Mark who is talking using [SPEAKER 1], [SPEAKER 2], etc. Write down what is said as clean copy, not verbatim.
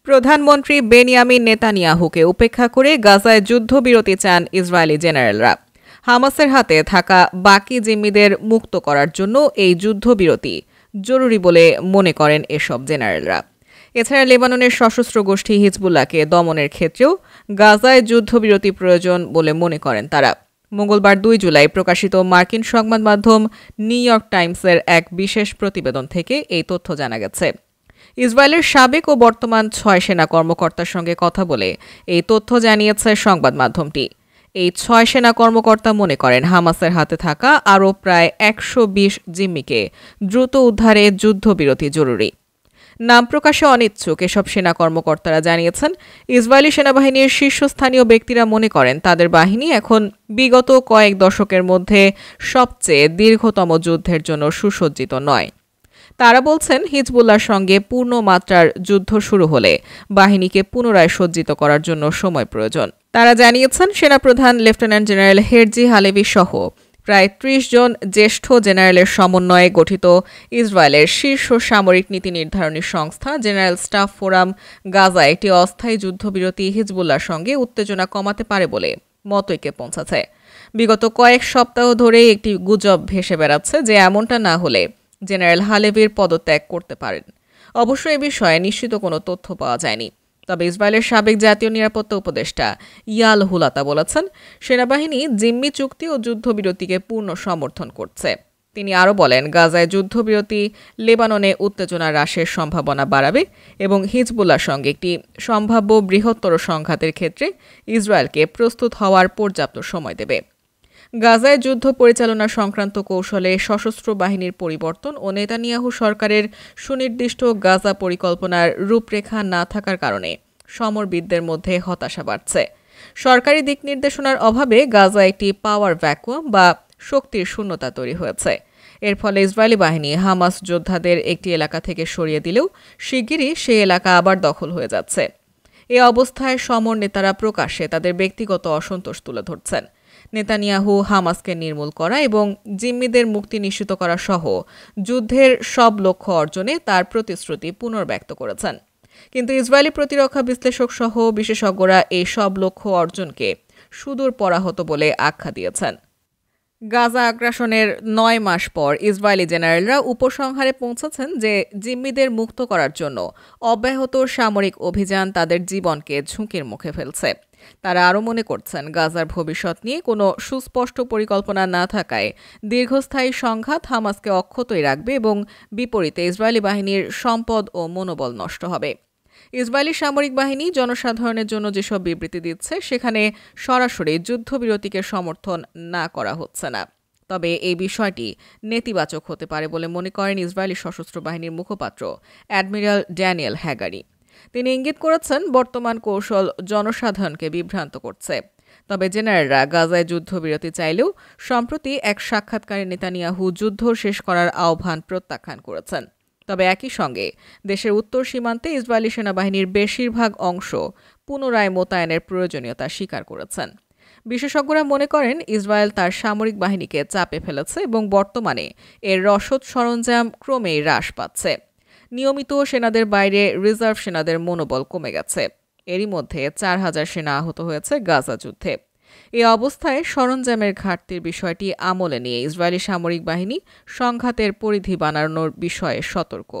[SPEAKER 1] প্রধানমন্ত্রী বেনিয়ামিন নেতানিয়াহুকে উপেক্ষা করে গাজায় যুদ্ধবিরতি চান ইসরায়েলি জেনারেলরা। হামাসের হাতে থাকা বাকি জিম্মিদের মুক্ত করার জন্য এই যুদ্ধবিরতি জরুরি বলে মনে করেন এসব জেনারেলরা। এছাড়া লেবাননের সশস্ত্র গোষ্ঠী হিজবুল্লাহকে দমনের ক্ষেত্রেও গাজায় যুদ্ধবিরতি প্রয়োজন বলে মনে করেন তারা। মঙ্গলবার 2 জুলাই প্রকাশিত মার্কিন সংবাদ মাধ্যম নিউ ইয়র্ক টাইমসের এক বিশেষ প্রতিবেদন থেকে এই তথ্য জানা গেছে। ইসরায়েলের সাবেক ও বর্তমান 6 সেনা কর্মকর্তার সঙ্গে কথা বলে এই তথ্য জানিয়েছে সংবাদ মাধ্যমটি। এই 6 সেনা কর্মকর্তা মনে করেন হামাসের হাতে থাকা আরও প্রায় 120 জিম্মিকে দ্রুত উদ্ধারে যুদ্ধবিরতি জরুরি। নাম প্রকাশে অনিচ্ছুক এসব সেনা কর্মকর্তারা জানিয়েছেন, ইসরায়েলি সেনাবাহিনীর শীর্ষস্থানীয় ব্যক্তিরা মনে করেন তাদের বাহিনী এখন বিগত কয়েক দশকের মধ্যে সবচেয়ে দীর্ঘতম যুদ্ধের জন্য সুসজ্জিত নয়। তারা বলছেন, হিজবুল্লাহর সঙ্গে পূর্ণ মাত্রার যুদ্ধ শুরু হলে বাহিনীকে পুনরায় সজ্জিত করার জন্য সময় প্রয়োজন। তারা জানিয়েছেন, সেনাপ্রধান লেফটেন্যান্ট জেনারেল হেরজি হালেভি সহ প্রায় 30 জন জ্যেষ্ঠ জেনারেলের সমন্বয়ে গঠিত ইসরায়েলের শীর্ষ সামরিক নীতি নির্ধারণী সংস্থা জেনারেল স্টাফ ফোরাম গাজায় একটি অস্থায়ী যুদ্ধবিরতি হিজবুল্লাহর সঙ্গে উত্তেজনা কমাতে পারে বলে মতৈক্যে পৌঁছেছে। বিগত কয়েক সপ্তাহ ধরেই একটি গুজব ভেসে বেড়াচ্ছে যে এমনটা না হলে জেনারেল হালেভির পদত্যাগ করতে পারেন। অবশ্য এ বিষয়ে নিশ্চিত কোনো তথ্য পাওয়া যায়নি। তবে ইসরায়েলের সাবেক জাতীয় নিরাপত্তা উপদেষ্টা ইয়াল হুলাতা বলেছেন, সেনাবাহিনী জিম্মি চুক্তি ও যুদ্ধবিরতিকে পূর্ণ সমর্থন করছে। তিনি আরও বলেন, গাজায় যুদ্ধবিরতি লেবাননে উত্তেজনা হ্রাসের সম্ভাবনা বাড়াবে এবং হিজবুল্লাহর সঙ্গে একটি সম্ভাব্য বৃহত্তর সংঘাতের ক্ষেত্রে ইসরায়েলকে প্রস্তুত হওয়ার পর্যাপ্ত সময় দেবে। গাজায় যুদ্ধ পরিচালনা সংক্রান্ত কৌশলে সশস্ত্র বাহিনীর পরিবর্তন ও নেতানিয়াহু সরকারের সুনির্দিষ্ট গাজা পরিকল্পনার রূপরেখা না থাকার কারণে সমরবিদদের মধ্যে হতাশা বাড়ছে। সরকারি দিক নির্দেশনার অভাবে গাজা একটি পাওয়ার ভ্যাকুয়াম বা শক্তির শূন্যতা তৈরি হয়েছে। এর ফলে ইসরায়েলি বাহিনী হামাস যোদ্ধাদের একটি এলাকা থেকে সরিয়ে দিলেও শিগগিরই সেই এলাকা আবার দখল হয়ে যাচ্ছে। এ অবস্থায় সমর নেতারা প্রকাশ্যে তাদের ব্যক্তিগত অসন্তোষ তুলে ধরছেন। নেতানিয়াহু হামাসকে নির্মূল করা এবং জিম্মিদের মুক্তি নিশ্চিত করা সহ যুদ্ধের সব লক্ষ্য অর্জনে তার প্রতিশ্রুতি পুনর্ব্যক্ত করেছেন। কিন্তু ইসরায়েলি প্রতিরক্ষা বিশ্লেষক সহ বিশেষজ্ঞরা এই সব লক্ষ্য অর্জনকে সুদূর পরাহত বলে আখ্যা দিয়েছেন। গাজা আগ্রাসনের 9 মাস পর ইসরায়েলি জেনারেলরা উপসংহারে পৌঁছেছেন যে জিম্মিদের মুক্ত করার জন্য অব্যাহত সামরিক অভিযান তাদের জীবনকে ঝুঁকির মুখে ফেলছে। তারা আরও মনে করছেন, গাজার ভবিষ্যৎ নিয়ে কোনো সুস্পষ্ট পরিকল্পনা না থাকায় দীর্ঘস্থায়ী সংঘাত হামাসকে অক্ষতই রাখবে এবং বিপরীতে ইসরায়েলি বাহিনীর সম্পদ ও মনোবল নষ্ট হবে। ইসরায়েলি সামরিক বাহিনী জনসাধারণের জন্য যেসব বিবৃতি দিচ্ছে সেখানে সরাসরি যুদ্ধবিরতিকে সমর্থন না করা হচ্ছে না। তবে এই বিষয়টি নেতিবাচক হতে পারে বলে মনে করেন ইসরায়েলি সশস্ত্র বাহিনীর মুখপাত্র অ্যাডমিরাল ড্যানিয়েল হ্যাগারি। তিনি ইঙ্গিত করেছেন, বর্তমান কৌশল জনসাধারণকে বিভ্রান্ত করছে। তবে জেনারেলরা গাজায় যুদ্ধবিরতি চাইলেও সম্প্রতি এক সাক্ষাৎকারে নেতানিয়াহু যুদ্ধ শেষ করার আহ্বান প্রত্যাখ্যান করেছেন। তবে একই সঙ্গে দেশের উত্তর সীমান্তে ইসরায়েলি সেনাবাহিনীর বেশিরভাগ অংশ পুনরায় মোতায়েনের প্রয়োজনীয়তা স্বীকার করেছেন। বিশেষজ্ঞরা মনে করেন, ইসরায়েল তার সামরিক বাহিনীকে চাপে ফেলেছে এবং বর্তমানে এর রসদ সরঞ্জাম ক্রমেই হ্রাস পাচ্ছে। নিয়মিত সেনাদের বাইরে রিজার্ভ সেনাদের মনোবল কমে গেছে। এরই মধ্যে 4000 সেনা আহত হয়েছে গাজা যুদ্ধে। এই অবস্থায় সরঞ্জামের ঘাটতির বিষয়টি আমলে নিয়ে ইসরায়েলি সামরিক বাহিনী সংঘাতের পরিধি বাড়ানোর বিষয়ে সতর্ক।